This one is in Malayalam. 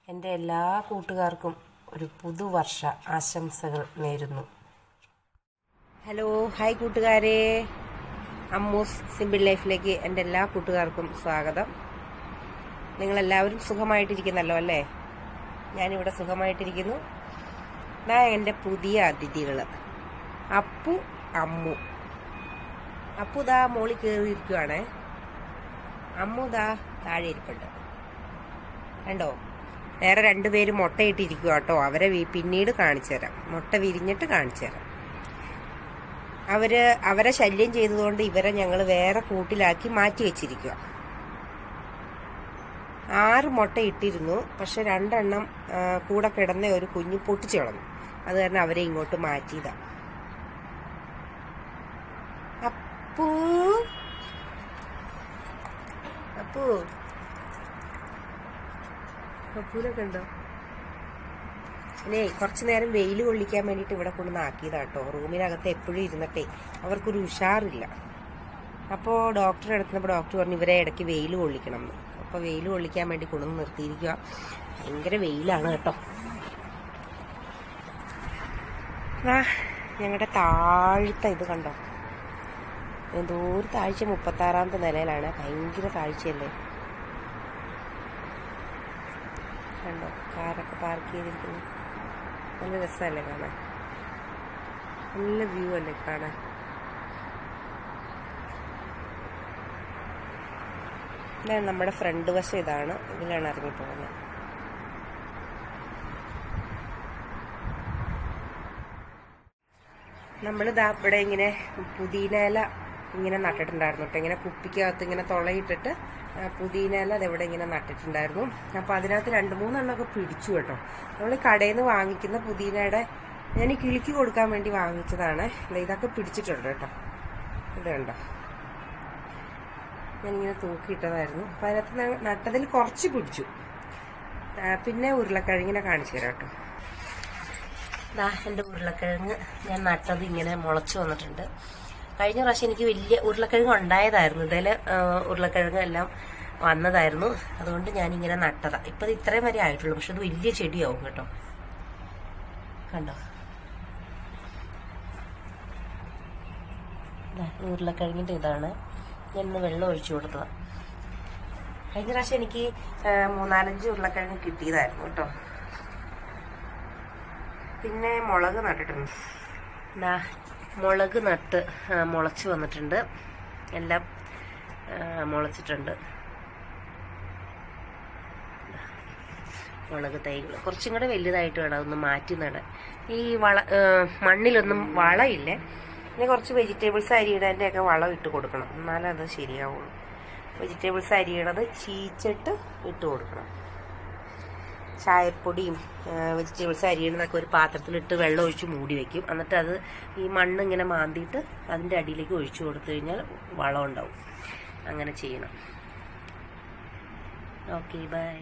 എൻ്റെ എല്ലാ കൂട്ടുകാർക്കും ഒരു പുതുവർഷ ആശംസകൾ നേരുന്നു. ഹലോ, ഹായ് കൂട്ടുകാരെ. അമ്മൂസ് സിമ്പിൾ ലൈഫിലേക്ക് എൻ്റെ എല്ലാ കൂട്ടുകാർക്കും സ്വാഗതം. നിങ്ങളെല്ലാവരും സുഖമായിട്ടിരിക്കുന്നല്ലോ അല്ലേ? ഞാനിവിടെ സുഖമായിട്ടിരിക്കുന്നു. എൻ്റെ പുതിയ അതിഥികൾ അപ്പു, അമ്മു. അപ്പു ദാ മോളിൽ കയറിയിരിക്കുവാണേ. അമ്മു ദാ താഴെ ഇരിപ്പുണ്ട്. കണ്ടോ? വേറെ രണ്ടുപേരും മുട്ടയിട്ടിരിക്കുക കേട്ടോ. അവരെ പിന്നീട് കാണിച്ചു തരാം. മുട്ട വിരിഞ്ഞിട്ട് കാണിച്ചു തരാം. അവരെ ശല്യം ചെയ്തതുകൊണ്ട് ഇവരെ ഞങ്ങൾ വേറെ കൂട്ടിലാക്കി മാറ്റി വെച്ചിരിക്കുക. 6 മുട്ട ഇട്ടിരുന്നു. പക്ഷെ 2 എണ്ണം കൂടെ കിടന്ന ഒരു കുഞ്ഞ് പൊട്ടിച്ചു കളഞ്ഞു. അത് കാരണം അവരെ ഇങ്ങോട്ട് മാറ്റിയതാ. അപ്പൂ അപ്പൂ അപ്പൂനൊക്കെ ഉണ്ടോ? പിന്നെ കുറച്ചു നേരം വെയിൽ കൊള്ളിക്കാൻ വേണ്ടിയിട്ട് ഇവിടെ കൊണ്ടുവന്നാക്കിയതാട്ടോ. റൂമിനകത്ത് എപ്പോഴും ഇരുന്നിട്ടേ അവർക്കൊരു ഉഷാറില്ല. അപ്പോൾ ഡോക്ടറെ എടുത്തപ്പോൾ ഡോക്ടർ പറഞ്ഞു ഇവരെ ഇടയ്ക്ക് വെയിൽ കൊള്ളിക്കണം എന്ന്. അപ്പോൾ വെയിൽ കൊള്ളിക്കാൻ വേണ്ടി കൊണ്ടുവന്ന് നിർത്തിയിരിക്കുക. ഭയങ്കര വെയിലാണ് കേട്ടോ. ഞങ്ങളുടെ താഴ്ത്ത ഇത് കണ്ടോ? എന്തോ ഒരു താഴ്ച 36ാമത്തെ നിലയിലാണ്. ഭയങ്കര താഴ്ചയല്ലേ? കണ്ടോ? കാറൊക്കെ പാർക്ക് ചെയ്തിരിക്കുന്നു. നല്ല രസമല്ലേ കാണാൻ? നല്ല വ്യൂ അല്ലേ കാണാൻ? ഇതാണ് നമ്മുടെ ഫ്രണ്ട് വശം. ഇതാണ്, ഇതിലാണ് ഇറങ്ങിപ്പോകുന്നത്. നമ്മളിതാ ഇവിടെ ഇങ്ങനെ പുതിന ഇല ഇങ്ങനെ നട്ടിട്ടുണ്ടായിരുന്നു കേട്ടോ. ഇങ്ങനെ കുപ്പിക്കകത്ത് ഇങ്ങനെ തുളയിട്ടിട്ട് പുതിന ഇല അതെവിടെ ഇങ്ങനെ നട്ടിട്ടുണ്ടായിരുന്നു. അപ്പോൾ അതിനകത്ത് 2-3 എണ്ണമൊക്കെ പിടിച്ചു കേട്ടോ. നമ്മൾ കടയിൽ നിന്ന് വാങ്ങിക്കുന്ന പുതിനയുടെ ഞാൻ ഈ കിളിക്ക് കൊടുക്കാൻ വേണ്ടി വാങ്ങിച്ചതാണ്. ഇതൊക്കെ പിടിച്ചിട്ടുണ്ട് കേട്ടോ. ഇത് കണ്ടോ? ഞാനിങ്ങനെ തൂക്കിയിട്ടതായിരുന്നു. അപ്പം അതിനകത്ത് നട്ടതിൽ കുറച്ച് പിടിച്ചു. പിന്നെ ഉരുളക്കിഴങ്ങിനെ കാണിച്ചു തരാം കേട്ടോ. ദാ എൻ്റെ ഉരുളക്കിഴങ്ങ് ഞാൻ നട്ടത് ഇങ്ങനെ മുളച്ചു വന്നിട്ടുണ്ട്. കഴിഞ്ഞ പ്രാവശ്യം എനിക്ക് വലിയ ഉരുളക്കിഴങ്ങ് ഉണ്ടായതായിരുന്നു. ഇതിൽ ഉരുളക്കിഴങ്ങ് എല്ലാം വന്നതായിരുന്നു. അതുകൊണ്ട് ഞാനിങ്ങനെ നട്ടതാ. ഇപ്പം ഇത് ഇത്രയും വരെ ആയിട്ടുള്ളൂ. പക്ഷെ അത് വലിയ ചെടിയാവും കേട്ടോ. കണ്ടോ? ഉരുളക്കിഴങ്ങിൻ്റെ ഇതാണ്. ഞാൻ ഇന്ന് വെള്ളം ഒഴിച്ചു കൊടുത്തതാണ്. കഴിഞ്ഞ പ്രാവശ്യം എനിക്ക് 3-4 ഉരുളക്കിഴങ്ങ് കിട്ടിയതായിരുന്നു കേട്ടോ. പിന്നെ മുളക് നട്ടിട്ടുണ്ട്. മുളക് നട്ട് മുളച്ച് വന്നിട്ടുണ്ട്. എല്ലാം മുളച്ചിട്ടുണ്ട്. മുളക് തൈകൾ കുറച്ചും കൂടെ വലുതായിട്ട് വേണം അതൊന്ന് മാറ്റി നടാൻ. ഈ മണ്ണിലൊന്നും വളമില്ലേ. പിന്നെ കുറച്ച് വെജിറ്റബിൾസ് അരിയിടേൻ്റെയൊക്കെ വളം ഇട്ട് കൊടുക്കണം. എന്നാലേ അത് ശരിയാവുള്ളൂ. വെജിറ്റബിൾസ് അരിയിടത് ചീച്ചിട്ട് ഇട്ട് കൊടുക്കണം. ചായപ്പൊടിയും വെജിറ്റബിൾസ് അരിയണതൊക്കെ ഒരു പാത്രത്തിലിട്ട് വെള്ളം ഒഴിച്ച് മൂടി വെക്കും. എന്നിട്ട് അത് ഈ മണ്ണ് ഇങ്ങനെ മാന്തിയിട്ട് അതിൻ്റെ അടിയിലേക്ക് ഒഴിച്ചു കൊടുത്തു കഴിഞ്ഞാൽ വളം ഉണ്ടാവും. അങ്ങനെ ചെയ്യണം. Okay, by.